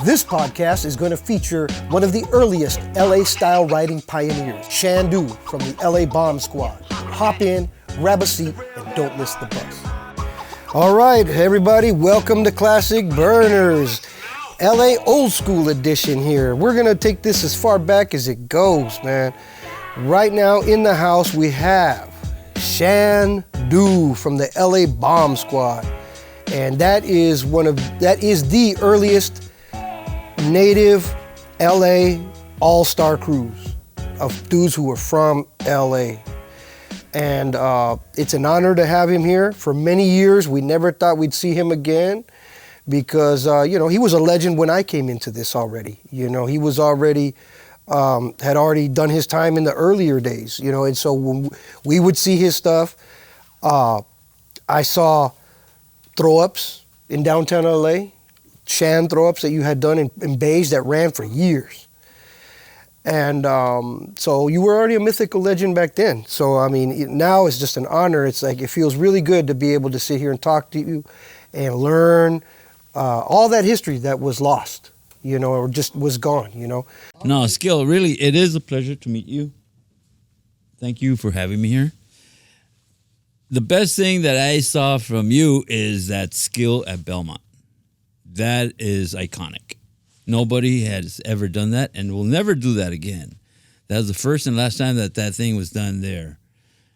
This podcast is going to feature one of the earliest LA style writing pioneers, Shandu from the L.A Bomb Squad. Hop in, grab a seat, and don't miss the bus. All right, everybody, welcome to Classic Burners, LA Old School Edition here. We're going to take this as far back as it goes, man. Right now in the house we have Shandu from the L.A Bomb Squad. And that is the earliest native LA all-star crews of dudes who were from LA. And it's an honor to have him here. For many years, we never thought we'd see him again because, he was a legend when I came into this already. He was already, had already done his time in the earlier days, and so when we would see his stuff, I saw throw-ups in downtown LA, Shan throw-ups that you had done in bays that ran for years. And so you were already a mythical legend back then. So, now it's just an honor. It's like, it feels really good to be able to sit here and talk to you and learn all that history that was lost, or just was gone, No, Skill, really, it is a pleasure to meet you. Thank you for having me here. The best thing that I saw from you is that skill at Belmont. That is iconic. Nobody has ever done that and will never do that again. That was the first and last time that thing was done there.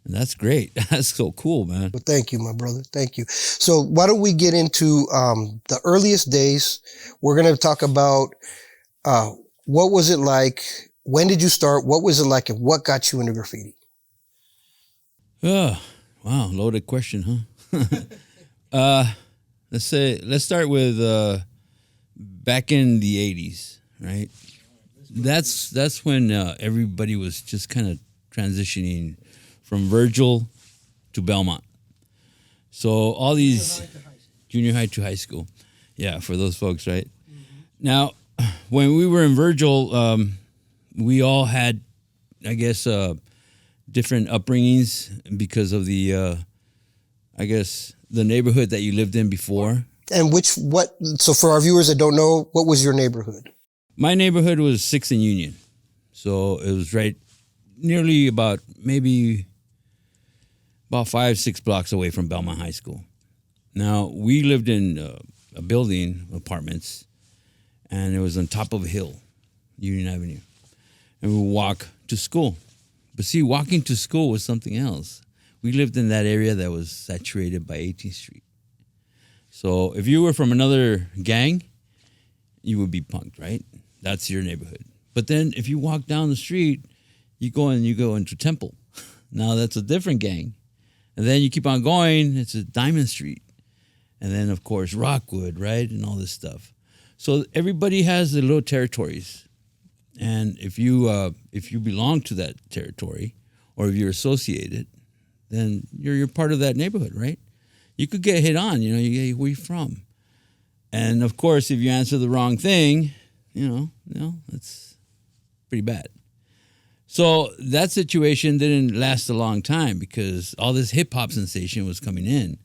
And that's great. That's so cool, man. Well, thank you, my brother. Thank you. So why don't we get into the earliest days? We're going to talk about what was it like? When did you start? What was it like? And what got you into graffiti? Oh, wow. Loaded question, huh? Let's start with back in the 80s, right? That's when everybody was just kind of transitioning from Virgil to Belmont. So all these junior high to high school. Yeah, for those folks, right? Mm-hmm. Now, when we were in Virgil, we all had, I guess, different upbringings because of the, the neighborhood that you lived in before. And so for our viewers that don't know, what was your neighborhood? My neighborhood was 6th and Union. So it was right nearly about 5-6 blocks away from Belmont High School. Now, we lived in a building, apartments, and it was on top of a hill, Union Avenue. And we would walk to school. But see, walking to school was something else. We lived in that area that was saturated by 18th Street. So if you were from another gang, you would be punked, right? That's your neighborhood. But then if you walk down the street, you go into Temple. Now that's a different gang. And then you keep on going, it's a Diamond Street. And then, of course, Rockwood, right? And all this stuff. So everybody has their little territories. And if you belong to that territory, or if you're associated, then you're part of that neighborhood, right? You could get hit on, where you from? And of course, if you answer the wrong thing, that's pretty bad. So that situation didn't last a long time because all this hip hop sensation was coming in.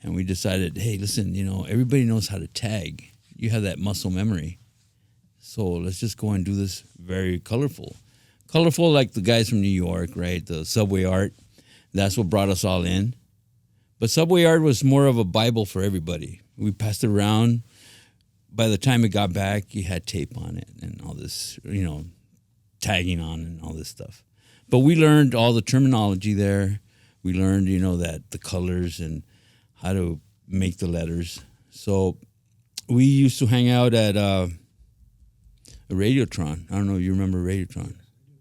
And we decided, hey, listen, everybody knows how to tag. You have that muscle memory. So let's just go and do this very colorful. Colorful like the guys from New York, right? The subway art. That's what brought us all in. But subway art was more of a Bible for everybody. We passed it around. By the time it got back, you had tape on it and all this, tagging on and all this stuff. But we learned all the terminology there. We learned, that the colors and how to make the letters. So we used to hang out at a Radiotron. I don't know if you remember Radiotron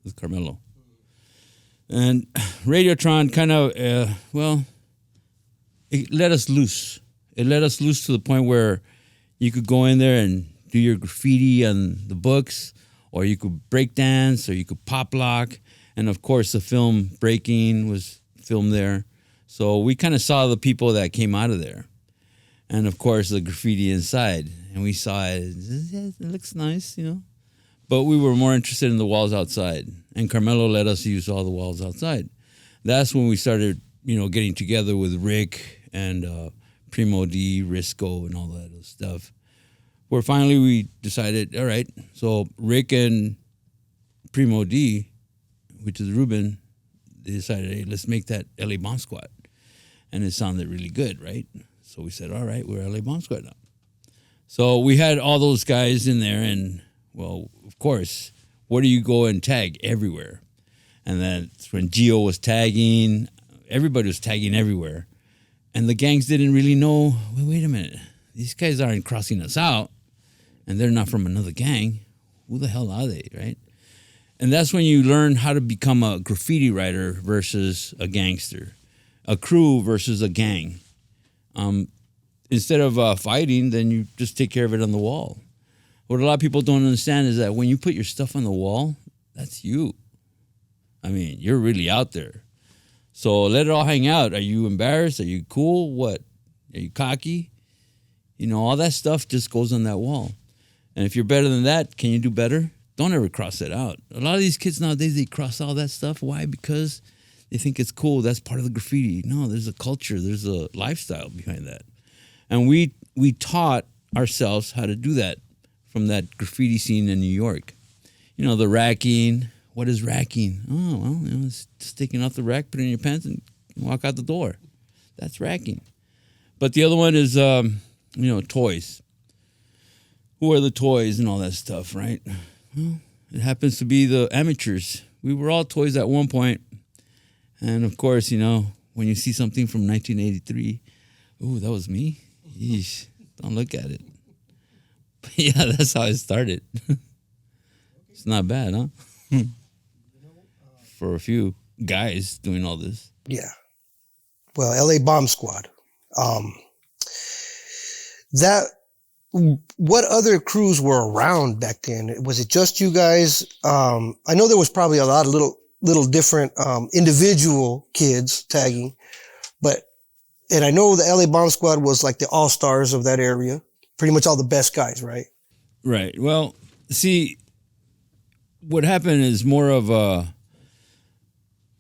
with Carmelo. And Radiotron kind of, it let us loose. It let us loose to the point where you could go in there and do your graffiti on the books, or you could break dance, or you could pop lock. And of course, the film Breaking was filmed there. So we kind of saw the people that came out of there. And of course, the graffiti inside. And we saw it. It looks nice, But we were more interested in the walls outside. And Carmelo let us use all the walls outside. That's when we started, getting together with Rick and Primo D, Risco, and all that other stuff. where finally we decided, all right, so Rick and Primo D, which is Ruben, they decided, hey, let's make that L.A. Bomb Squad. And it sounded really good, right? So we said, all right, we're L.A. Bomb Squad now. So we had all those guys in there, and, well, of course, where do you go and tag? Everywhere. And that's when Gio was tagging. Everybody was tagging everywhere. And the gangs didn't really know, well, wait a minute. These guys aren't crossing us out, and they're not from another gang. Who the hell are they, right? And that's when you learn how to become a graffiti writer versus a gangster, a crew versus a gang. Instead of fighting, then you just take care of it on the wall. What a lot of people don't understand is that when you put your stuff on the wall, that's you. I mean, you're really out there. So let it all hang out. Are you embarrassed? Are you cool? What? Are you cocky? You know, all that stuff just goes on that wall. And if you're better than that, can you do better? Don't ever cross it out. A lot of these kids nowadays, they cross all that stuff. Why? Because they think it's cool. That's part of the graffiti. No, there's a culture. There's a lifestyle behind that. And we taught ourselves how to do that from that graffiti scene in New York. You know, the racking. What is racking? Oh, well, you know, it's just taking off the rack, put it in your pants, and walk out the door. That's racking. But the other one is, toys. Who are the toys and all that stuff, right? Well, it happens to be the amateurs. We were all toys at one point. And, of course, you know, when you see something from 1983, ooh, that was me? Yeesh, don't look at it. But yeah, that's how it started. It's not bad, huh? For a few guys doing all this. Yeah. Well, L.A. Bomb Squad. What other crews were around back then? Was it just you guys? I know there was probably a lot of little different individual kids tagging, and I know the L.A. Bomb Squad was like the all-stars of that area. Pretty much all the best guys, right? Right. Well, see, what happened is more of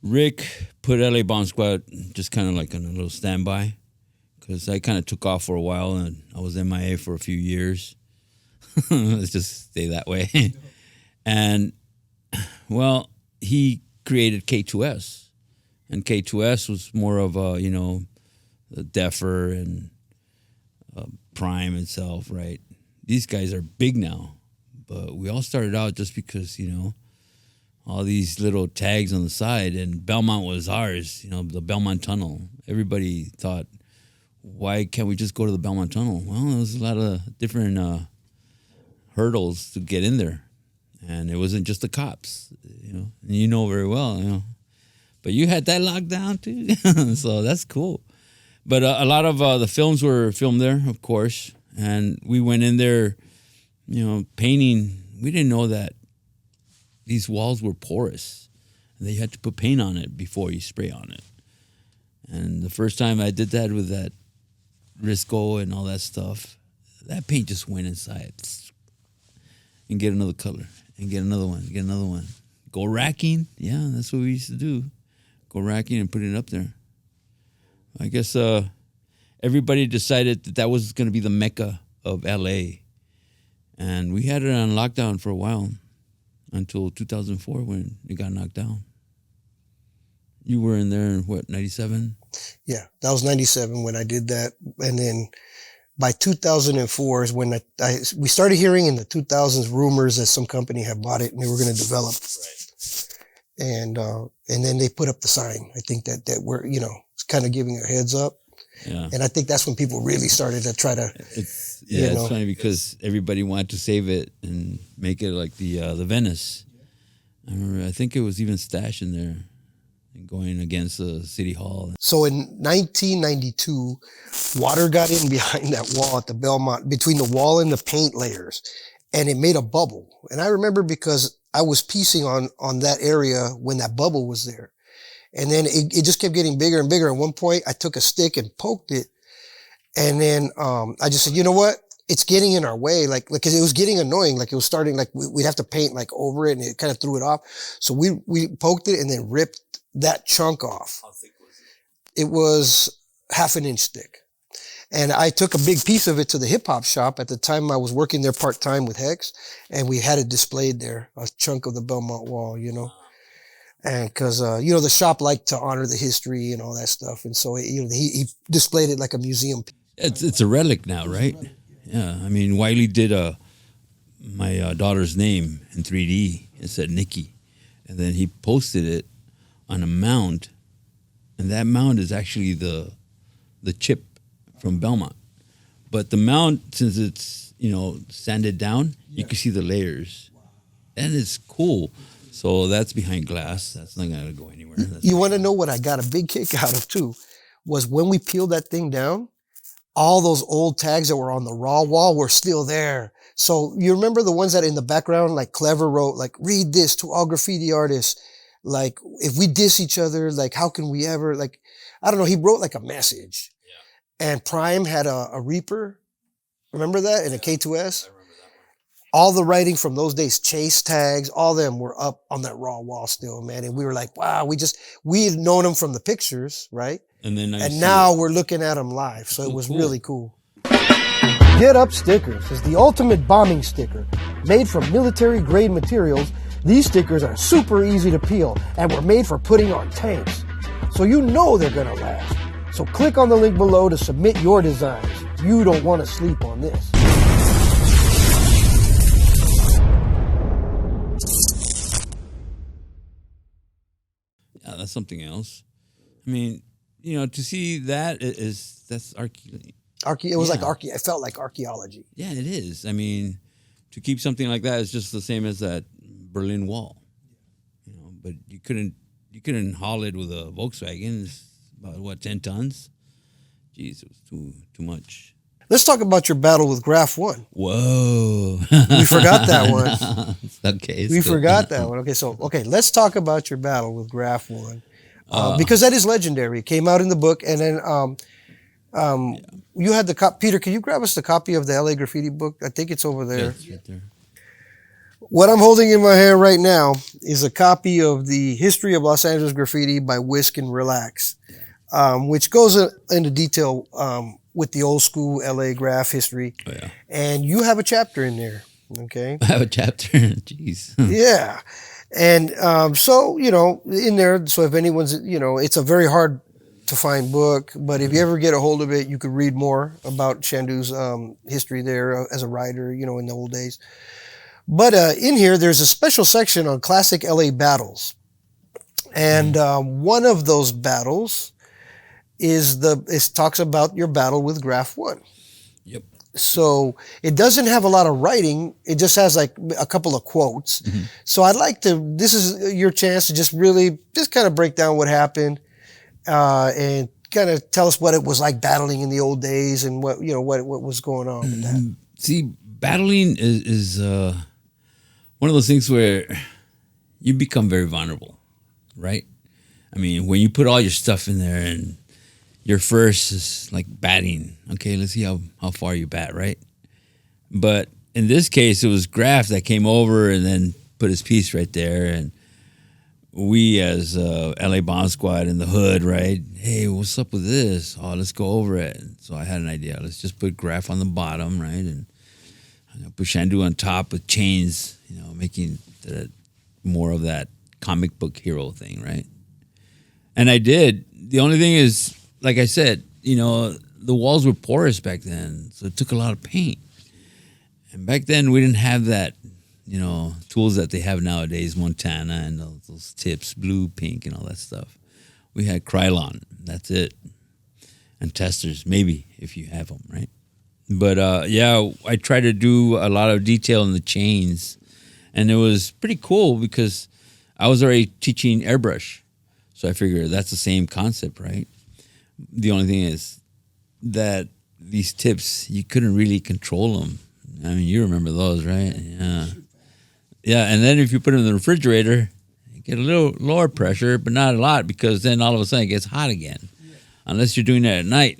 Rick put L.A. Bomb Squad just kind of like on a little standby, because I kind of took off for a while and I was MIA for a few years. Let's just stay that way. And, well, he created K2S. And K2S was more of a, the Deffer and Prime itself, right? These guys are big now. But we all started out just because, all these little tags on the side. And Belmont was ours, the Belmont Tunnel. Everybody thought, why can't we just go to the Belmont Tunnel? Well, there was a lot of different hurdles to get in there. And it wasn't just the cops, and you know very well, But you had that locked down too, so that's cool. But a lot of the films were filmed there, of course. And we went in there, painting. We didn't know that these walls were porous. And they had to put paint on it before you spray on it. And the first time I did that with that Risco and all that stuff, that paint just went inside. And get another color. And get another one. Get another one. Go racking. Yeah, that's what we used to do. Go racking and put it up there. I guess everybody decided that was going to be the mecca of L.A. And we had it on lockdown for a while until 2004 when it got knocked down. You were in there in, what, 97? Yeah, that was 97 when I did that. And then by 2004 is when we started hearing in the 2000s rumors that some company had bought it and they were going to develop. Right. And then they put up the sign. I think that we're, it's kind of giving a heads up. Yeah. And I think that's when people really started to try to. It's funny because everybody wanted to save it and make it like the Venice. I remember, I think it was even stashed in there and going against the City Hall. So in 1992, water got in behind that wall at the Belmont, between the wall and the paint layers, and it made a bubble. And I remember because I was piecing on that area when that bubble was there. And then it just kept getting bigger and bigger. At one point, I took a stick and poked it. And then I just said, you know what? It's getting in our way. Like, cause it was getting annoying. Like it was starting, like we'd have to paint like over it and it kind of threw it off. So we poked it and then ripped that chunk off. How thick was it? It was 1/2 inch thick. And I took a big piece of it to the hip hop shop. At the time I was working there part-time with Hex, and we had it displayed there, a chunk of the Belmont wall, you know. And cause, you know, the shop liked to honor the history and all that stuff. And so, you know, he displayed it like a museum. It's a relic now, right? Yeah. I mean, Wiley did my daughter's name in 3D. It said Nikki. And then he posted it on a mound. And that mound is actually the chip from Belmont. But the mound, since it's, you know, sanded down, you can see the layers. And it's cool. So that's behind glass. That's not going to go anywhere. You want to know what I got a big kick out of too? Was when we peeled that thing down, all those old tags that were on the raw wall were still there. So you remember the ones that in the background, like Clever wrote, like, read this to all graffiti artists. Like, if we diss each other, like, how can we ever, like, I don't know. He wrote like a message. Yeah. And Prime had a Reaper. Remember that? And a K2S. All the writing from those days, Chase tags, all of them were up on that raw wall still, man. And we were like, wow, we had known them from the pictures, right? And then now we're looking at them live. So it was really cool. Get Up Stickers is the ultimate bombing sticker. Made from military grade materials, these stickers are super easy to peel and were made for putting on tanks. So you know they're gonna last. So click on the link below to submit your designs. You don't want to sleep on this. Yeah, that's something else. I mean, you know, to see that that's It was like it felt like archaeology. Yeah, it is. I mean, to keep something like that is just the same as that Berlin Wall. You know, but you couldn't haul it with a Volkswagen. It's about 10 tons. Jeez, it was too much. Let's talk about your battle with Graff 1. Whoa. We forgot that one. Okay. We forgot that one. Okay, let's talk about your battle with Graff 1. Because that is legendary. It came out in the book, and then you had the copy. Peter, can you grab us the copy of the LA Graffiti book? I think it's over there. Yeah, it's right there. What I'm holding in my hand right now is a copy of the History of Los Angeles Graffiti by Whisk and Relax, which goes into detail with the old school LA Graff history. Oh, yeah. And you have a chapter in there, okay? I have a chapter. Jeez. Yeah. And so, you know, in there, so if anyone's, you know, it's a very hard to find book, but if you ever get a hold of it, you could read more about Shandu's history there as a writer, you know, in the old days. But in here, there's a special section on classic LA battles. And one of those battles is talks about your battle with Graff 1. Yep. So it doesn't have a lot of writing. It just has like a couple of quotes. Mm-hmm. So I'd like this is your chance to just kind of break down what happened, and kind of tell us what it was like battling in the old days and what was going on with that. See, battling is one of those things where you become very vulnerable, right? I mean, when you put all your stuff in there and your first is like batting. Okay, let's see how far you bat, right? But in this case, it was Graff that came over and then put his piece right there. And we as L.A. Bomb Squad in the hood, right? Hey, what's up with this? Oh, let's go over it. And so I had an idea. Let's just put Graff on the bottom, right? And put Shandu on top with chains, you know, making more of that comic book hero thing, right? And I did. The only thing is, like I said, you know, the walls were porous back then, so it took a lot of paint. And back then, we didn't have that, you know, tools that they have nowadays, Montana and those tips, blue, pink, and all that stuff. We had Krylon, that's it. And testers, maybe, if you have them, right? But, yeah, I tried to do a lot of detail in the chains. And it was pretty cool because I was already teaching airbrush. So I figured that's the same concept, right? The only thing is that these tips, you couldn't really control them. I mean, you remember those, right? Yeah. Yeah, and then if you put them in the refrigerator, you get a little lower pressure, but not a lot, because then all of a sudden it gets hot again. Yeah. Unless you're doing that at night.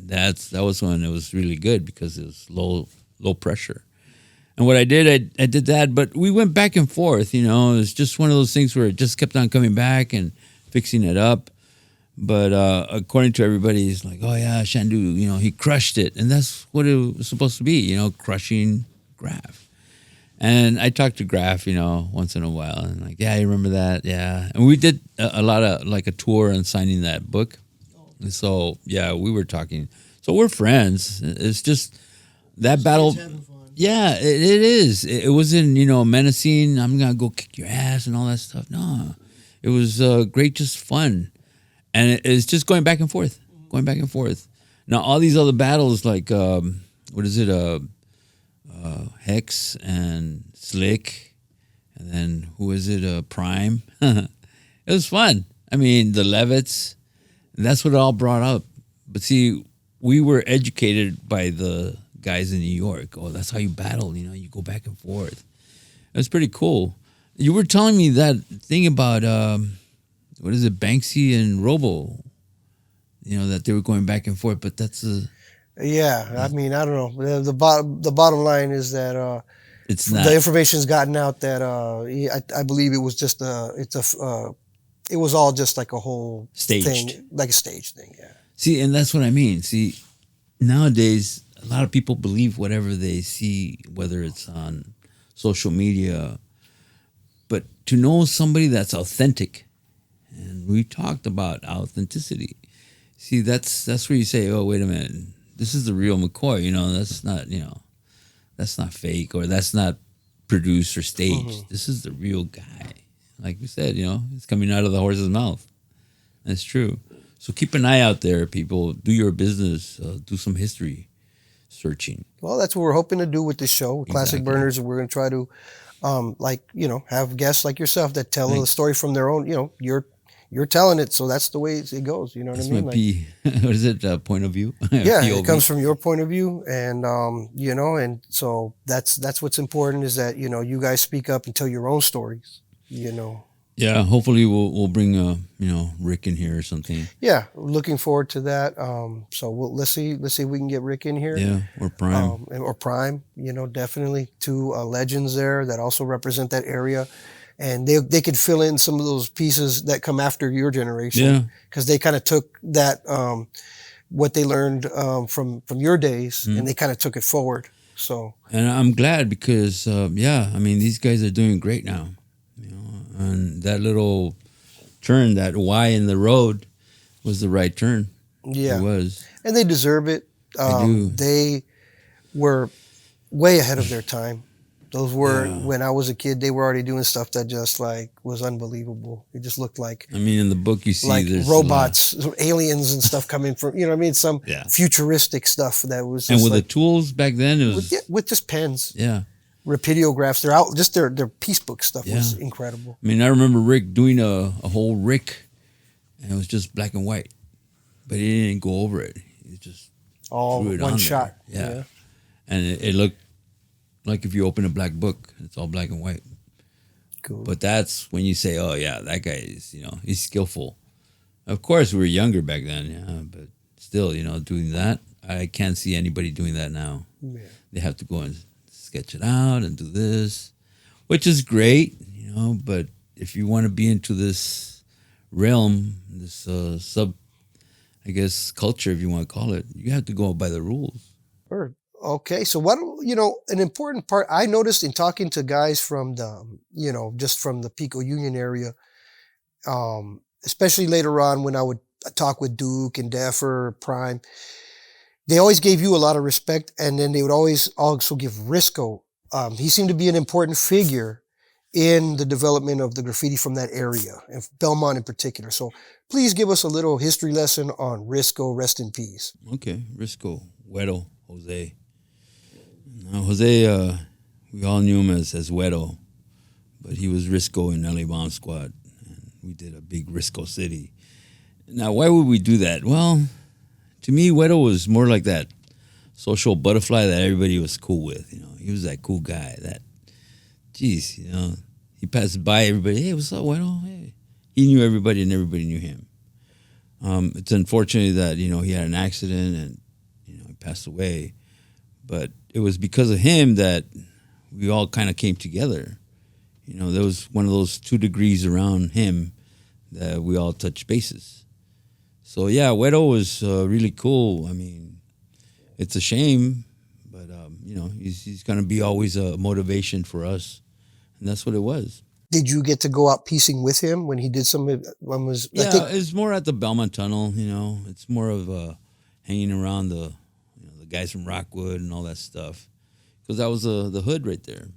That was when it was really good because it was low pressure. And what I did, I did that, but we went back and forth, you know. It was just one of those things where it just kept on coming back and fixing it up. But according to everybody, it's like, oh yeah, Shandu, he crushed it, and that's what it was supposed to be, crushing Graff. And I talked to Graff, once in a while, and like, yeah, you remember that, yeah. And we did a lot of like a tour and signing that book. And so yeah, we were talking. So we're friends. It's just that battle. Yeah, it is. It wasn't, menacing. I'm gonna go kick your ass and all that stuff. No, it was great, just fun, and it's just going back and forth, Now all these other battles, like what is it? Hex and Slick, and then who is it? Prime. It was fun. I mean, the Levitts. That's what it all brought up. But see, we were educated by the guys in New York. Oh, that's how you battle. You go back and forth. It was pretty cool. You were telling me that thing about what is it, Banksy and Robo? That they were going back and forth. But that's a Yeah, I mean, I don't know. The bottom line is that it's not. The information's gotten out that I believe it was just it was all just like a whole Staged thing, like a stage thing. Yeah. See, and that's what I mean. See, nowadays a lot of people believe whatever they see, whether it's on social media. But to know somebody that's authentic, and we talked about authenticity. See, that's where you say, oh, wait a minute. This is the real McCoy, that's not fake, or that's not produced or staged. Mm-hmm. This is the real guy. Like we said, it's coming out of the horse's mouth. That's true. So keep an eye out there, people. Do your business. Do some history searching. Well, that's what we're hoping to do with this show, Classic Burners. We're going to try to, have guests like yourself that tell the story from their own, you're telling it, so that's the way it goes. You know what I mean? What is it? Point of view? Yeah, POV. It comes from your point of view, and and so that's what's important is that you guys speak up and tell your own stories. Yeah, hopefully we'll bring Rick in here or something. Yeah, looking forward to that. So let's see if we can get Rick in here. Yeah, or Prime. Or Prime. Definitely two legends there that also represent that area. And they could fill in some of those pieces that come after your generation, because they kind of took that what they learned from your days, and they kind of took it forward. So, and I'm glad because these guys are doing great now, and that little turn, that Y in the road, was the right turn. Yeah, it was, and they deserve it. They were way ahead of their time. Those were, when I was a kid, they were already doing stuff that just like was unbelievable. It just looked like, in the book you see like there's robots, aliens and stuff coming from, some futuristic stuff that was just, and with the tools back then, it was with just pens. Yeah. Rapidographs. They're out, just their piece book stuff was incredible. I remember Rick doing a whole Rick, and it was just black and white, but he didn't go over it. He just all drew it one on shot. There. Yeah. And it looked like if you open a black book, it's all black and white. Cool. But that's when you say, oh, yeah, that guy is, he's skillful. Of course, we were younger back then, but still, doing that, I can't see anybody doing that now. Yeah. They have to go and sketch it out and do this, which is great, but if you want to be into this realm, this culture, if you want to call it, you have to go by the rules. Sure. Okay, so an important part I noticed in talking to guys from the, just from the Pico Union area, especially later on when I would talk with Duke and Deffer, Prime, they always gave you a lot of respect, and then they would always also give Risco. He seemed to be an important figure in the development of the graffiti from that area, and Belmont in particular. So please give us a little history lesson on Risco, rest in peace. Okay, Risco, Wedo, Jose. Now, Jose, we all knew him as Wedo, but he was Risco in L.A Bomb Squad, and we did a big Risco city. Now, why would we do that? Well, to me, Wedo was more like that social butterfly that everybody was cool with. He was that cool guy that, he passed by everybody. Hey, what's up, Wedo? Hey. He knew everybody and everybody knew him. It's unfortunate that, he had an accident and, he passed away. But it was because of him that we all kind of came together. There was one of those 2 degrees around him that we all touched bases. So yeah, Wedo was really cool. I mean, it's a shame, but you know, he's gonna be always a motivation for us, and that's what it was. Did you get to go out piecing with him when he did some? One was Yeah, I think it's more at the Belmont Tunnel. You know, it's more of hanging around the guys from Rockwood and all that stuff, because that was the hood right there.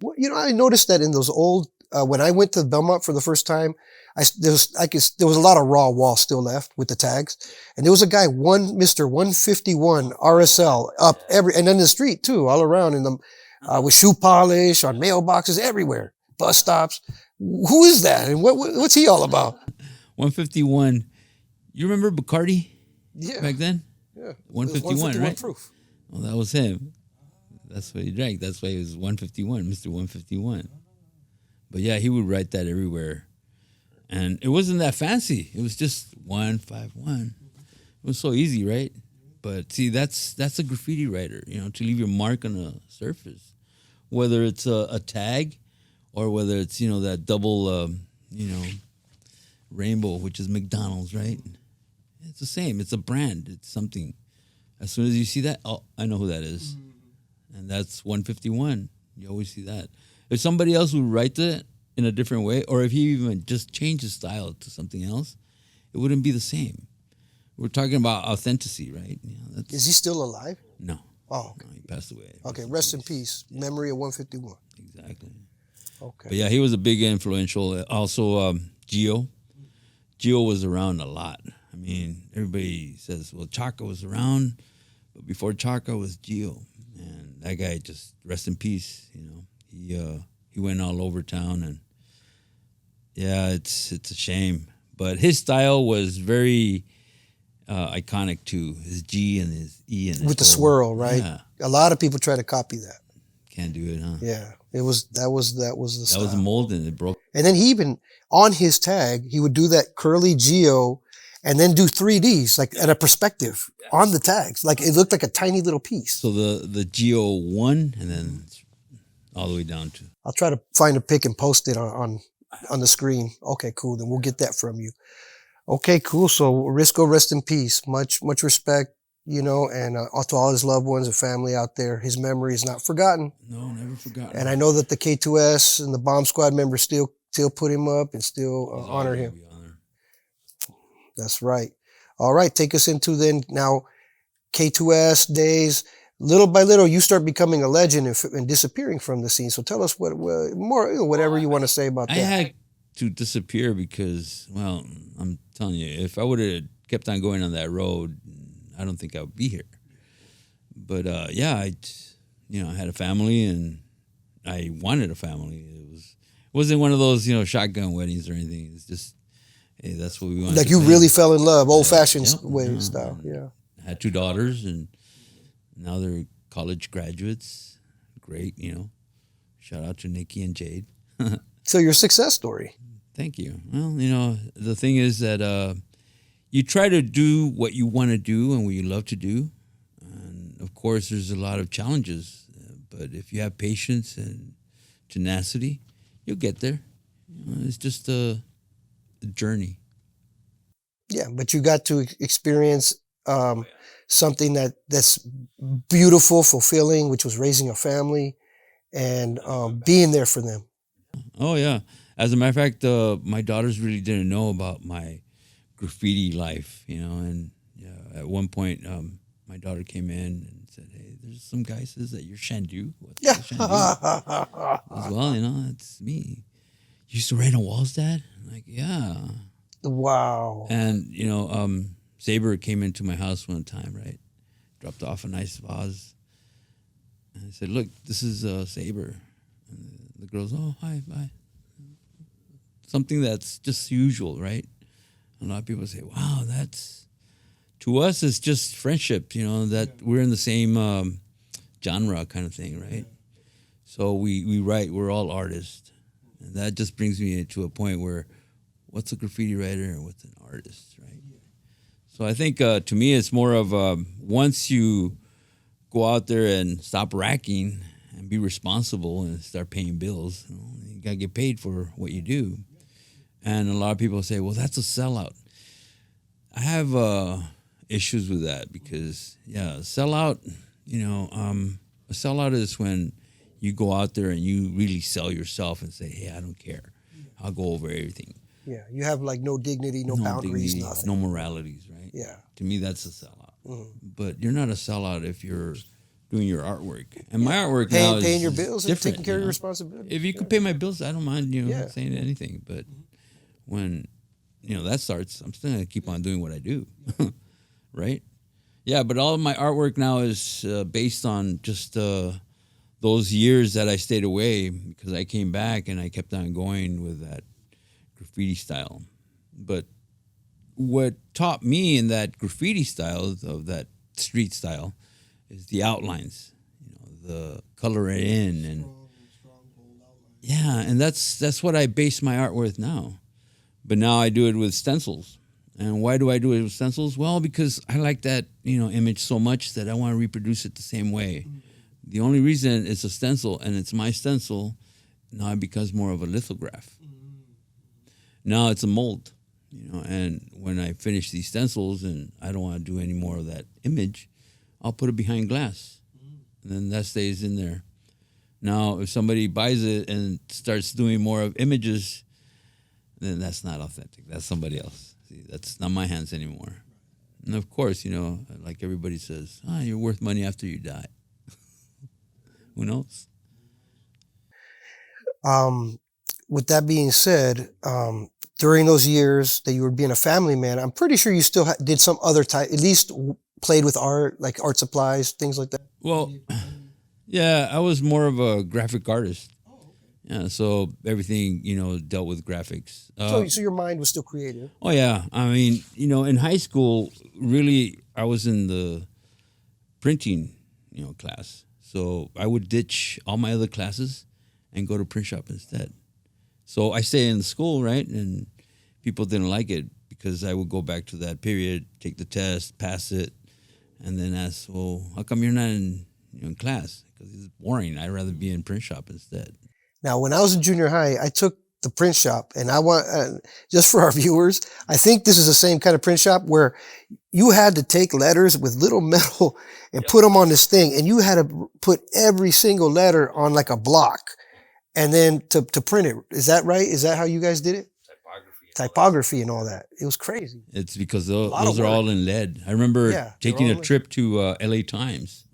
well, I noticed that in those old when I went to Belmont for the first time, there was a lot of raw wall still left with the tags, and there was a guy Mr. 151 RSL up and then the street too, all around in the with shoe polish on mailboxes everywhere, bus stops. Who is that, and what's he all about? 151. You remember Bacardi? Yeah, Back then. yeah. 151, right? Proof. Well, that was him. That's what he drank. That's why he was 151, Mr. 151. But yeah, he would write that everywhere. And it wasn't that fancy. It was just 151. It was so easy, right? But see, that's a graffiti writer, to leave your mark on a surface. Whether it's a tag or whether it's, that double, rainbow, which is McDonald's, right? It's the same. It's a brand. It's something. As soon as you see that, oh, I know who that is. And that's 151. You always see that. If somebody else would write that in a different way, or if he even just changed his style to something else, it wouldn't be the same. We're talking about authenticity, right? Is he still alive? No. Oh, okay. No, he passed away. Okay, rest in peace. Memory of 151. Exactly. Okay. But yeah, he was a big influential. Also, Gio. Gio was around a lot. I mean, everybody says, well, Chaka was around, but before Chaka was Gio. And that guy just, rest in peace, He went all over town, and yeah, it's a shame. But his style was very iconic too. His G and his E and his with the swirl, right? Yeah. A lot of people try to copy that. Can't do it, huh? Yeah, that was the style. That was mold, and it broke. And then he even on his tag he would do that curly Geo, and then do 3Ds like at a perspective on the tags, like it looked like a tiny little piece. So the Geo 1, and then all the way down to. I'll try to find a pic and post it on the screen. Okay, cool. Then we'll get that from you. Okay, cool. So Risco, rest in peace. Much respect, and to all his loved ones and family out there. His memory is not forgotten. No, never forgotten. And I know that the K2S and the Bomb Squad members still put him up and still honor him. That's right. All right, take us into then now K2S days. Little by little, you start becoming a legend and disappearing from the scene. So tell us what more, whatever you want to say about that. I had to disappear because, well, I'm telling you, if I would have kept on going on that road, I don't think I would be here. But yeah, I had a family, and I wanted a family. It wasn't one of those shotgun weddings or anything. It's just, hey, that's what we wanted. Like you really fell in love, old fashioned way style. Yeah. I had 2 daughters, and now they're college graduates. Great, Shout out to Nikki and Jade. So your success story. Thank you. Well, the thing is that you try to do what you want to do and what you love to do. And of course, there's a lot of challenges. But if you have patience and tenacity, you'll get there. It's just a journey. Yeah, but you got to experience something that's beautiful, fulfilling, which was raising a family and being there for them. Oh, yeah. As a matter of fact, my daughters really didn't know about my graffiti life, and at one point, my daughter came in and said, hey, there's some guy says that you're Shandu. What's Shandu? I was, well, it's me. You used to write on walls, Dad? I'm like, yeah. Wow. And, Saber came into my house one time, right? Dropped off a nice vase. And I said, look, this is Saber. And the girls, oh, hi, bye. Something that's just usual, right? A lot of people say, wow, to us, it's just friendship, that we're in the same genre kind of thing, right? So we write, we're all artists. And that just brings me to a point where what's a graffiti writer and what's an artist, right? So I think to me, it's more of once you go out there and stop racking and be responsible and start paying bills, you got to get paid for what you do. And a lot of people say, well, that's a sellout. I have issues with that because, yeah, sellout, a sellout is when you go out there and you really sell yourself and say, hey, I don't care. I'll go over everything. Yeah, you have like no dignity, no boundaries, dignity, nothing. no moralities, right? Yeah. To me, that's a sellout. But you're not a sellout if you're doing your artwork. And my artwork now is paying your bills and different, taking care of your responsibility. If you can pay my bills, I don't mind saying anything. But when that starts, I'm still gonna keep on doing what I do, right? Yeah, but all of my artwork now is based on just those years that I stayed away because I came back and I kept on going with that graffiti style. But what taught me in that graffiti style of that street style is the outlines, the color it in, and strong, bold outlines. Yeah, and that's what I base my art with now. But now I do it with stencils. And why do I do it with stencils? Well, because I like that image so much that I want to reproduce it the same way. The only reason it's a stencil and it's my stencil, now it becomes more of a lithograph. Now it's a mold, and when I finish these stencils and I don't want to do any more of that image, I'll put it behind glass. And then that stays in there. Now, if somebody buys it and starts doing more of images, then that's not authentic. That's somebody else. See, that's not my hands anymore. And of course, like everybody says, you're worth money after you die. Who knows? With that being said, during those years that you were being a family man, I'm pretty sure you still did some other type, at least played with art, like art supplies, things like that. Well, yeah, I was more of a graphic artist. Yeah, so everything, dealt with graphics. So your mind was still creative. Oh, yeah. I mean, in high school, really, I was in the printing, class. So I would ditch all my other classes and go to print shop instead. So I stayed in the school, right? And people didn't like it because I would go back to that period, take the test, pass it, and then ask, well, how come you're not in class? Because it's boring. I'd rather be in print shop instead. Now, when I was in junior high, I took the print shop, and I want, just for our viewers, I think this is the same kind of print shop where you had to take letters with little metal and put them on this thing, and you had to put every single letter on like a block, and then to print it. Is that right? Is that how you guys did it? Typography and all that. It was crazy. It's because those are all in lead. I remember taking a trip to L.A. Times,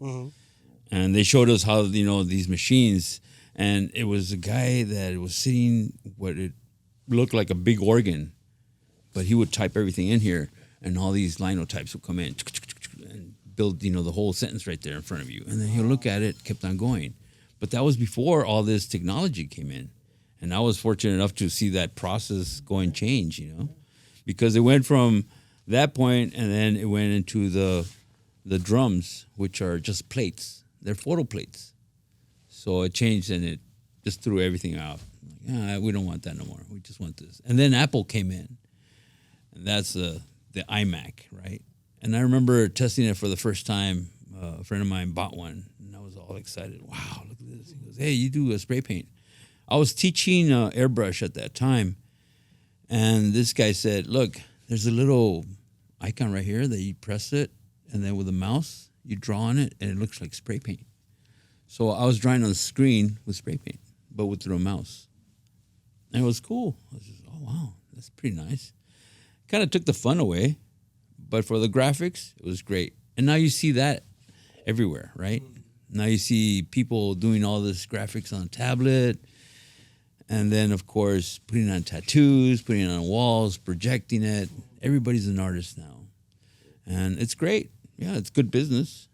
and they showed us how these machines. And it was a guy that was sitting what it looked like a big organ, but he would type everything in here, and all these linotypes would come in and build, the whole sentence right there in front of you. And then he'll look at it, kept on going. But that was before all this technology came in. And I was fortunate enough to see that process go and change, because it went from that point, and then it went into the drums, which are just plates. They're photo plates. So it changed, and it just threw everything out. We don't want that no more. We just want this. And then Apple came in, and that's the iMac, right? And I remember testing it for the first time. A friend of mine bought one, and I was all excited. Wow, look at this. He goes, hey, you do a spray paint. I was teaching airbrush at that time, and this guy said, look, there's a little icon right here that you press it, and then with a mouse, you draw on it, and it looks like spray paint. So I was drawing on the screen with spray paint, but with a mouse. And it was cool. I was just, oh, wow, that's pretty nice. Kind of took the fun away, but for the graphics, it was great. And now you see that everywhere, right? Now you see people doing all this graphics on a tablet, and then, of course, putting it on tattoos, putting it on walls, projecting it. Everybody's an artist now. And it's great. Yeah, it's good business.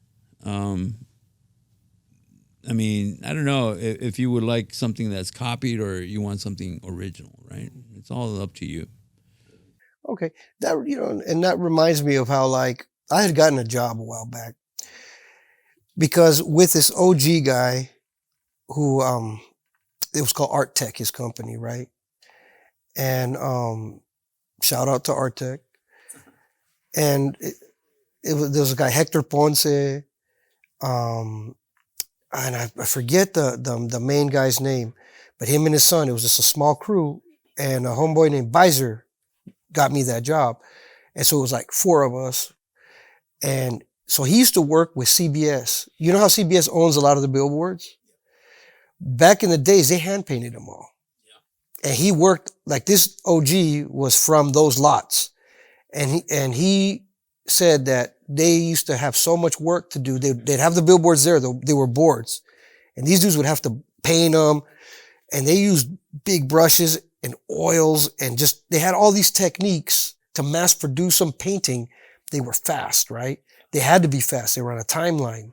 I mean, I don't know if you would like something that's copied or you want something original, right? It's all up to you. Okay. That, and that reminds me of how, like, I had gotten a job a while back because with this OG guy who, it was called Art Tech, his company, right? And shout out to Art Tech. And there was a guy, Hector Ponce, and I forget the main guy's name, but him and his son, it was just a small crew, and a homeboy named Beiser got me that job. And so it was like 4 of us. And so he used to work with CBS. You know how CBS owns a lot of the billboards? Back in the days, they hand painted them all. And he worked, like this OG was from those lots. And he said that they used to have so much work to do. They'd have the billboards there. They were boards. And these dudes would have to paint them. And they used big brushes and oils and just, they had all these techniques to mass produce some painting. They were fast, right? They had to be fast. They were on a timeline.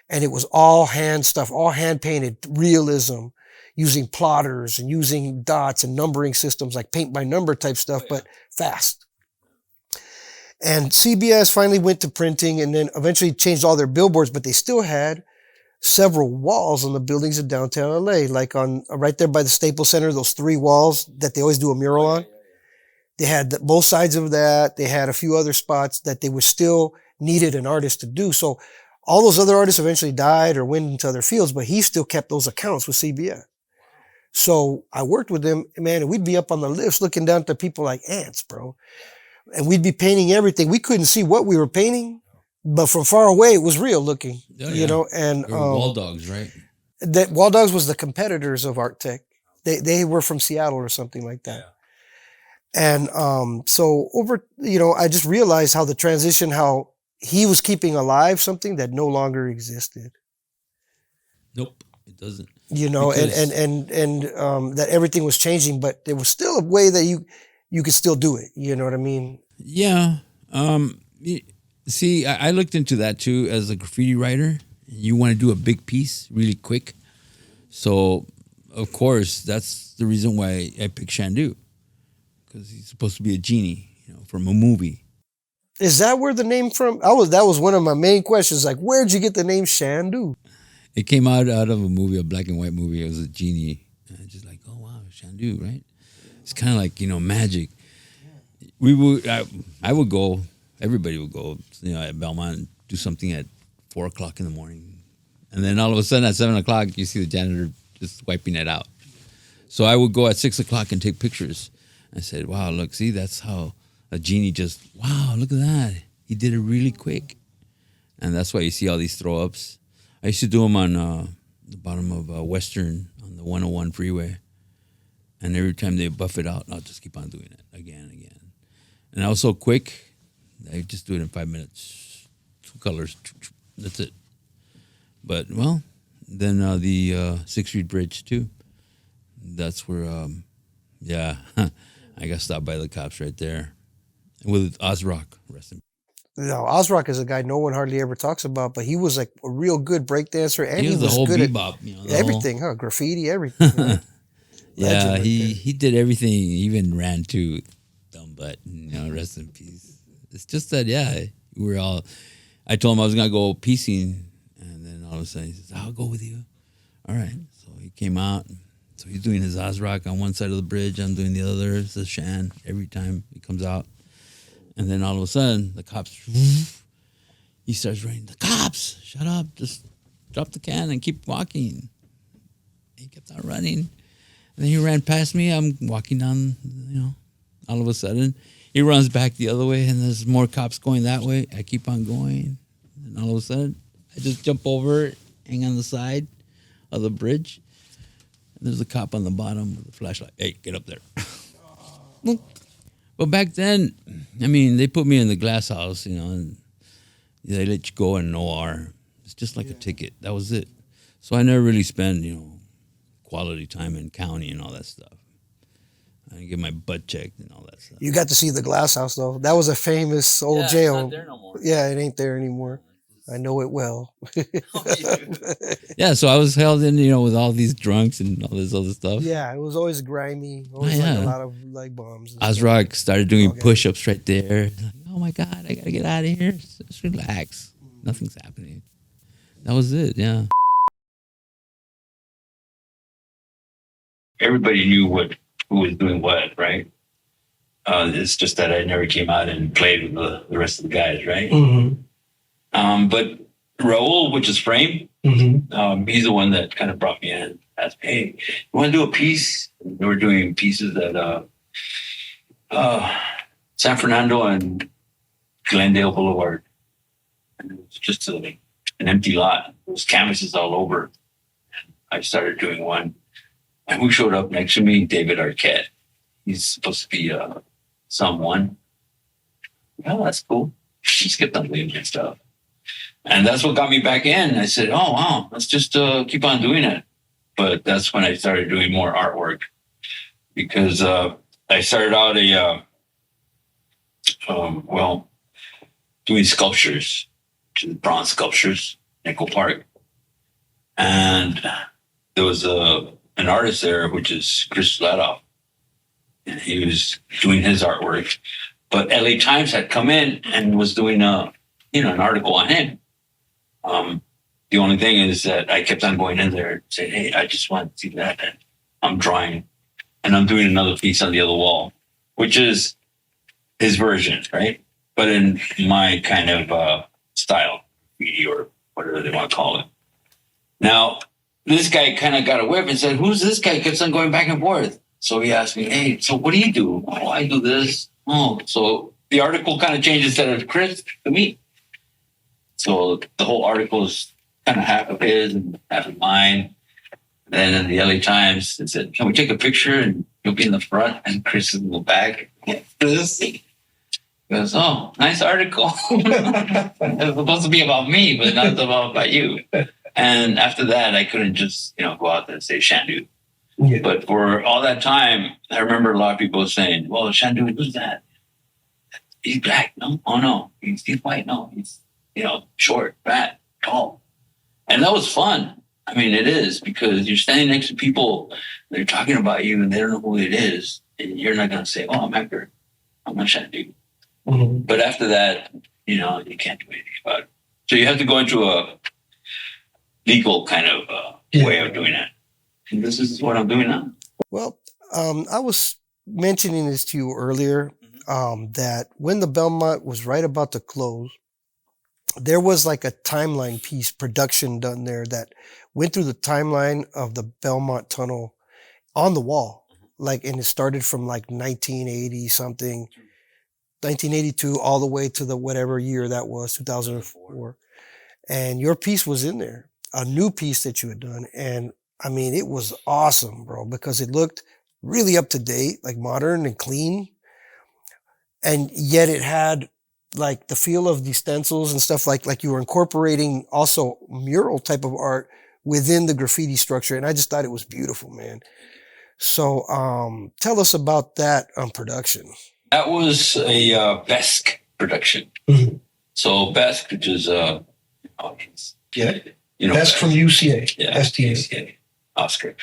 And it was all hand stuff, all hand painted, realism, using plotters and using dots and numbering systems like paint by number type stuff, but fast. And CBS finally went to printing and then eventually changed all their billboards, but they still had several walls on the buildings of downtown LA, like on right there by the Staples Center, those 3 walls that they always do a mural on. They had both sides of that. They had a few other spots that they were still needed an artist to do. So all those other artists eventually died or went into other fields, but he still kept those accounts with CBS. So I worked with him, man, and we'd be up on the lifts looking down at people like ants, bro. And we'd be painting everything. We couldn't see what we were painting, but from far away, it was real looking, you know, and, Wall Dogs, right? That Wall Dogs was the competitors of Art Tech. They were from Seattle or something like that. And, so over, you know, I just realized how the transition, how he was keeping alive something that no longer existed. Nope, it doesn't. You know, Because and that everything was changing, but there was still a way that you could still do it. You know what I mean? Yeah. See, I looked into that too as a graffiti writer. You want to do a big piece really quick. So, of course, that's the reason why I picked Shandu. Because he's supposed to be a genie, you know, from a movie. Is that where the name from? That was one of my main questions. Like, where'd you get the name Shandu? It came out of a movie, a black and white movie. It was a genie. And I just like, oh, wow, Shandu, right? It's kind of like, you know, magic. I would go, everybody would go, you know, at Belmont and do something at 4 o'clock in the morning. And then all of a sudden at 7 o'clock, you see the janitor just wiping it out. So I would go at 6 o'clock and take pictures. I said, wow, look, see, that's how a genie just, wow, look at that. He did it really quick. And that's why you see all these throw-ups. I used to do them on the bottom of Western on the 101 freeway. And every time they buff it out, I'll just keep on doing it again and again. And I was so quick, I just do it in 5 minutes. 2 colors, that's it. But, well, then the 6th Street Bridge, too. That's where, yeah, I got stopped by the cops right there. With Ozrock, rest in peace. No, Ozrock is a guy no one hardly ever talks about, but he was like a real good breakdancer, and He was the whole good bebop, at you know, everything, graffiti, everything. Right? Yeah, right he did everything. He even ran too. Dumb butt, you know, rest in peace. It's just that, yeah, we were all. I told him I was gonna go piecing, and then all of a sudden he says, "I'll go with you." All right, so he came out. So he's doing his Ozrock on one side of the bridge. I'm doing the other. It's a Shan every time he comes out. And then all of a sudden, the cops, he starts running, the cops, shut up, just drop the can and keep walking. He kept on running. And then he ran past me. I'm walking down, you know, all of a sudden, he runs back the other way, and there's more cops going that way. I keep on going. And all of a sudden, I just jump over, hang on the side of the bridge. And there's a cop on the bottom with a flashlight. Hey, get up there. But back then, I mean, they put me in the glass house, you know, and they let you go in an OR. It's just like a ticket. That was it. So I never really spent, you know, quality time in county and all that stuff. I didn't get my butt checked and all that stuff. You got to see the glass house, though. That was a famous old jail. It's not there no more. Yeah, it ain't there anymore. I know it well. Yeah, so I was held in, you know, with all these drunks and all this other stuff. Yeah, it was always grimy. Always like a lot of like bombs. Ozrock started doing push-ups right there. Like, oh my God, I gotta get out of here. Just relax. Nothing's happening. That was it, yeah. Everybody knew who was doing what, right? It's just that I never came out and played with the rest of the guys, right? Mm-hmm. But Raul, which is Frame, he's the one that kind of brought me in. Asked me, hey, you want to do a piece? And we were doing pieces that San Fernando and Glendale Boulevard. And it was just an empty lot. There was canvases all over. And I started doing one. And who showed up next to me? David Arquette. He's supposed to be someone. Oh, that's cool. He skipped on leaving and stuff. And that's what got me back in. I said, oh, wow, let's just keep on doing it. But that's when I started doing more artwork because I started out doing sculptures, bronze sculptures, Nickel Park. And there was an artist there, which is Chris Ladoff. And he was doing his artwork. But L.A. Times had come in and was doing an article on him. The only thing is that I kept on going in there and saying, hey, I just want to see that. And I'm drawing. And I'm doing another piece on the other wall, which is his version, right? But in my kind of style, or whatever they want to call it. Now, this guy kind of got a whiff and said, who's this guy? Keeps on going back and forth. So he asked me, hey, so what do you do? Oh, I do this. Oh, so the article kind of changed instead of Chris to me. So the whole article is kind of half of his and half of mine. Then in the LA Times, it said, can we take a picture and you'll be in the front and Chris will go back? He goes, oh, nice article. It's supposed to be about me, but not about you. And after that, I couldn't just, go out there and say Shandu. Yeah. But for all that time, I remember a lot of people saying, well, Shandu, who's that? He's black. No, oh no. He's white. No, he's, short, fat, tall. And that was fun. I mean, it is, because you're standing next to people, they're talking about you and they don't know who it is. And you're not going to say, oh, I'm Edgar. I'm not Shandu. Mm-hmm. But after that, you can't do anything about it. So you have to go into a legal kind of way of doing it. And this is what I'm doing now. Well, I was mentioning this to you earlier, that when the Belmont was right about to close, there was like a timeline piece production done there that went through the timeline of the Belmont Tunnel on the wall. And it started from 1980 something, 1982, all the way to the whatever year that was, 2004. And your piece was in there, a new piece that you had done. And I mean, it was awesome, bro, because it looked really up to date, modern and clean. And yet it had the feel of the stencils and stuff, like you were incorporating also mural type of art within the graffiti structure. And I just thought it was beautiful, man. So tell us about that production. That was a BESC production. Mm-hmm. So BESC, which is BESC from UCA, yeah, STA. UCA. Oscar,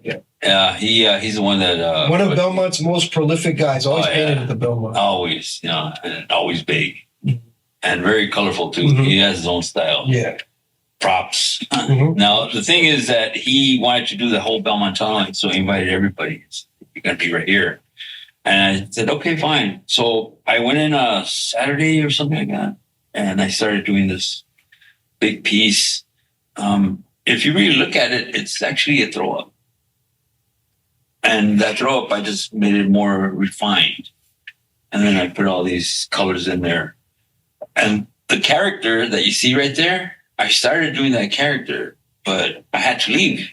yeah. He's the one that... one of Belmont's most prolific guys, always painted at the Belmont. Always, and always big. Mm-hmm. And very colorful, too. Mm-hmm. He has his own style. Yeah. Props. Mm-hmm. Now, the thing is that he wanted to do the whole Belmont Tunnel, so he invited everybody. You're going to be right here. And I said, okay, fine. So I went in a Saturday or something like that, and I started doing this big piece. If you really look at it, it's actually a throw-up. And that throw-up, I just made it more refined. And then I put all these colors in there. And the character that you see right there, I started doing that character, but I had to leave.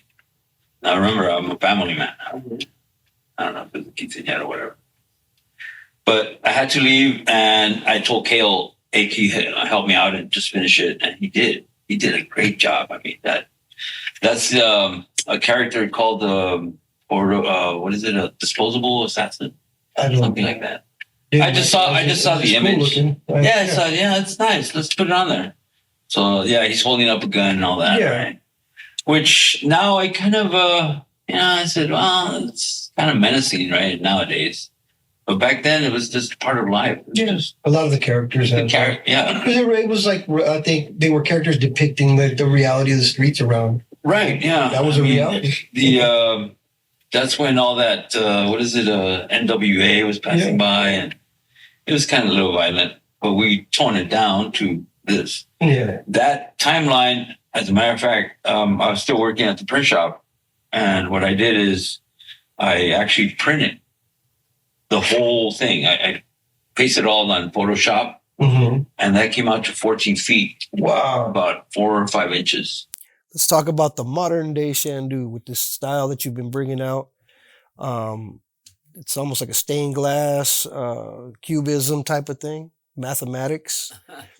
Now, remember, I'm a family man. I don't know if it's a quinceañera or whatever. But I had to leave, and I told Kale, hey, can you help me out and just finish it? And he did. He did a great job. I mean, that's a character called what is it? A disposable assassin? Something like that. Yeah, I just saw the image. Yeah, it's nice. Let's put it on there. So yeah, he's holding up a gun and all that. Yeah. Right? Which now I kind of I said, well, it's kind of menacing, right, nowadays. But back then, it was just part of life. Just a lot of the characters. Yeah. Because it was I think they were characters depicting the reality of the streets around. Right, yeah. That was a reality. That's when all that, NWA was passing by, and it was kind of a little violent. But we toned it down to this. Yeah. That timeline, as a matter of fact, I was still working at the print shop. And what I did is I actually printed the whole thing. I pasted all on Photoshop, and that came out to 14 feet. Wow. About 4 or 5 inches. Let's talk about the modern day Shandu with this style that you've been bringing out. It's almost like a stained glass, cubism type of thing, mathematics.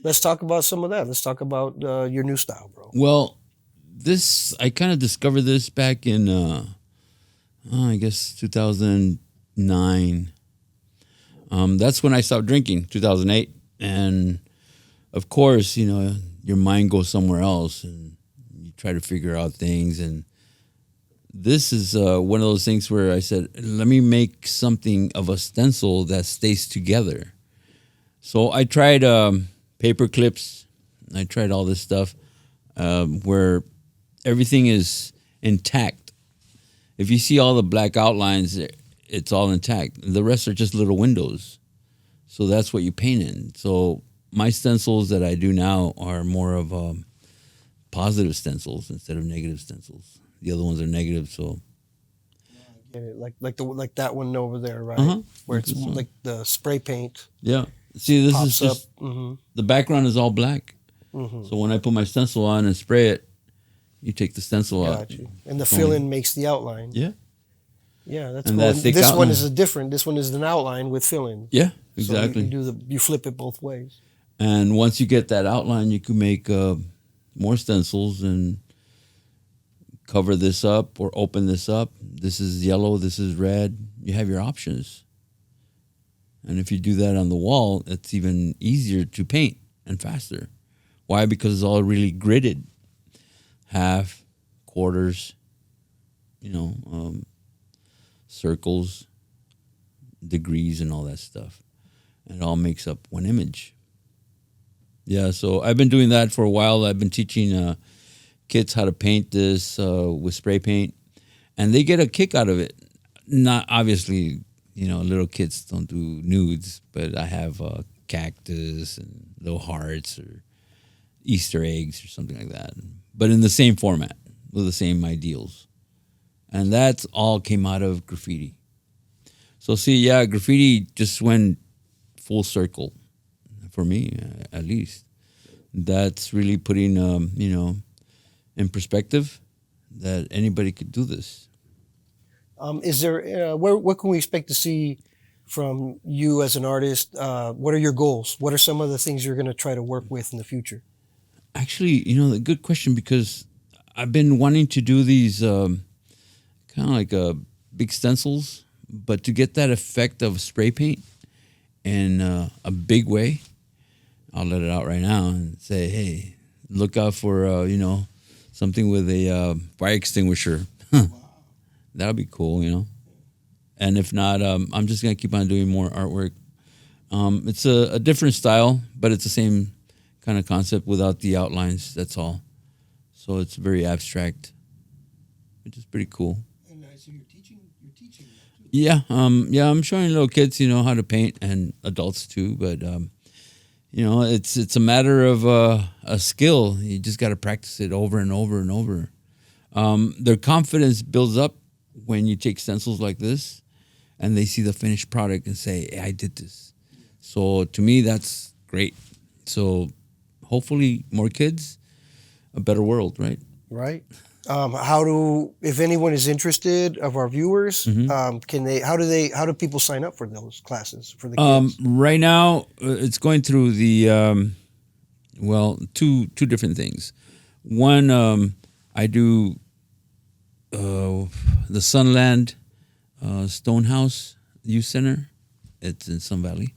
Let's talk about some of that. Let's talk about your new style, bro. Well, I kind of discovered this back in, I guess, 2009. That's when I stopped drinking, 2008. And of course, you know, your mind goes somewhere else and you try to figure out things. And this is one of those things where I said, let me make something of a stencil that stays together. So I tried paper clips. I tried all this stuff where everything is intact. If you see all the black outlines, it's all intact. The rest are just little windows. So that's what you paint in. So my stencils that I do now are more of positive stencils instead of negative stencils. The other ones are negative, so. I get it. Like that one over there, right? Where it's like the spray paint. Yeah. See, this is just, the background is all black. So when I put my stencil on and spray it, you take the stencil out. You. And the fill-in makes the outline. Yeah. Yeah, that's and cool. that thick This outline. one is different. This one is an outline with fill-in. Yeah, exactly. So you flip it both ways. And once you get that outline, you can make more stencils and cover this up or open this up. This is yellow, this is red. You have your options. And if you do that on the wall, it's even easier to paint and faster. Why? Because it's all really gridded. Half, quarters, you know, circles, degrees, and all that stuff. And it all makes up one image. Yeah, so I've been doing that for a while. I've been teaching kids how to paint this with spray paint, and they get a kick out of it. Not obviously, you know, little kids don't do nudes, but I have cactus and little hearts or Easter eggs or something like that, but in the same format with the same ideals. And that's all came out of graffiti. So see, yeah, graffiti just went full circle for me, at least. That's really putting, you know, in perspective that anybody could do this. Is there, what can we expect to see from you as an artist? What are your goals? What are some of the things you're going to try to work with in the future? Actually, you know, a good question, because I've been wanting to do these kind of like big stencils, but to get that effect of spray paint in a big way, I'll let it out right now and say, hey, look out for, you know, something with a fire extinguisher. That would be cool, you know. And if not, I'm just going to keep on doing more artwork. It's a different style, but it's the same kind of concept without the outlines, that's all. So it's very abstract, which is pretty cool. And so you're teaching Yeah, yeah, I'm showing little kids, you know, how to paint, and adults too. But you know, it's a matter of a skill. You just got to practice it over and over and over. Their confidence builds up when you take stencils like this, and they see the finished product and say, hey, I did this. So to me, that's great. So hopefully more kids, a better world, right? Right. If anyone is interested of our viewers, how do people sign up for those classes for the kids? Right now, it's going through the, two different things. One, I do the Sunland Stonehouse Youth Center. It's in Sun Valley.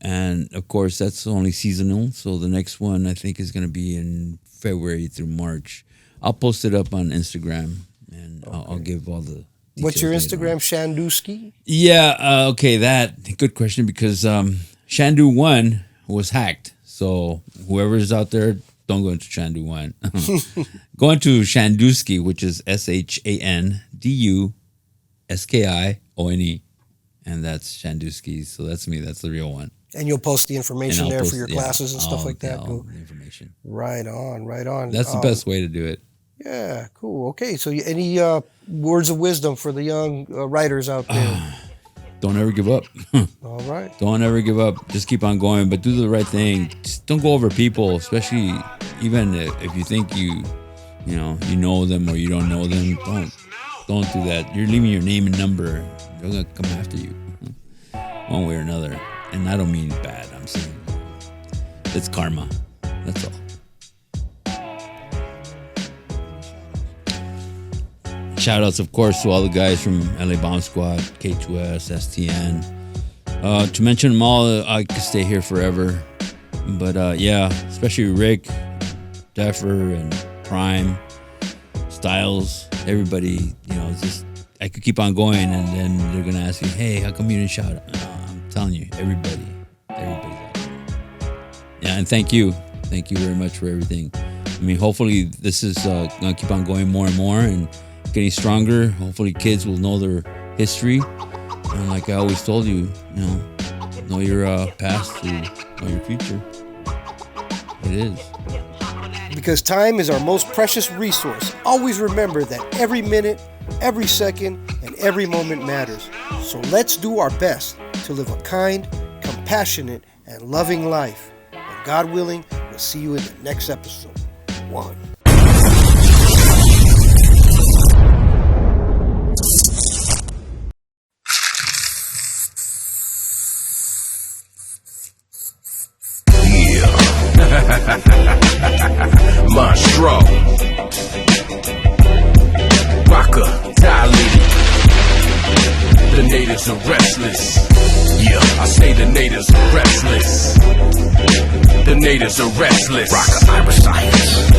And, of course, that's only seasonal. So the next one, I think, is going to be in February through March. I'll post it up on Instagram, and I'll give all the details. What's your Instagram, Shanduski? Yeah, okay, good question, because Shandu 1 was hacked. So whoever's out there, don't go into Shandu 1. Go into Shanduski, which is SHANDUSKIONE. And that's Shanduski. So that's me. That's the real one. And you'll post the information there for your classes and stuff like that. All the information. Right on, right on. That's the best way to do it. Yeah, cool. Okay, so any words of wisdom for the young writers out there? don't ever give up. All right. Don't ever give up. Just keep on going, but do the right thing. Just don't go over people, especially even if you think you know them or you don't know them. Don't do that. You're leaving your name and number. They're gonna come after you, one way or another. And I don't mean bad. I'm saying it's karma. That's all. Shout outs, of course, to all the guys from L.A. Bomb Squad, K2S, STN. To mention them all, I could stay here forever. But yeah, especially Rick, Deffer, and Prime, Styles, everybody, just I could keep on going, and then they're going to ask you, hey, how come you didn't shout out? I'm telling you, everybody's out there. Yeah, and thank you. Thank you very much for everything. I mean, hopefully this is going to keep on going more and more and getting stronger. Hopefully kids will know their history. And like I always told you, know your past to know your future. It is. Because time is our most precious resource. Always remember that every minute, every second, and every moment matters. So let's do our best to live a kind, compassionate, and loving life. And God willing, we'll see you in the next episode. 1. Monstro Rocker, tie lady. The natives are restless. Yeah, I say the natives are restless. The natives are restless. Rocker, Irish science.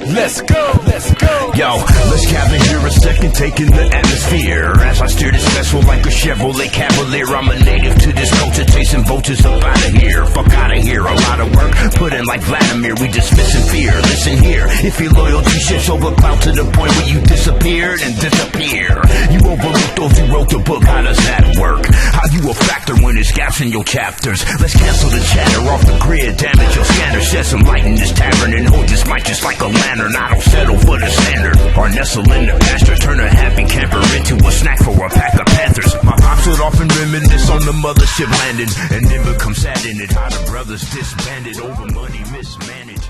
Let's go, let's go. Yo, let's gather here a second, take in the atmosphere. As I steer this vessel like a Chevrolet Cavalier, I'm a native to this culture, chasing vultures up out of here. Fuck out of here, a lot of work put in like Vladimir. We dismissing fear, listen here. If your loyalty shifts over clout to the point where you disappeared and disappear, you overlooked those who wrote the book. How does that work? How you a factor when there's gaps in your chapters? Let's cancel the chatter off the grid, damage your scanner. Shed some light in this tavern and hold this mic just like a lantern. I don't settle for the standard or nestle in the pasture. Turn a happy camper into a snack for a pack of panthers. My pops would often reminisce on the mothership landing and then become sad in it. How the brothers disbanded over money mismanaged.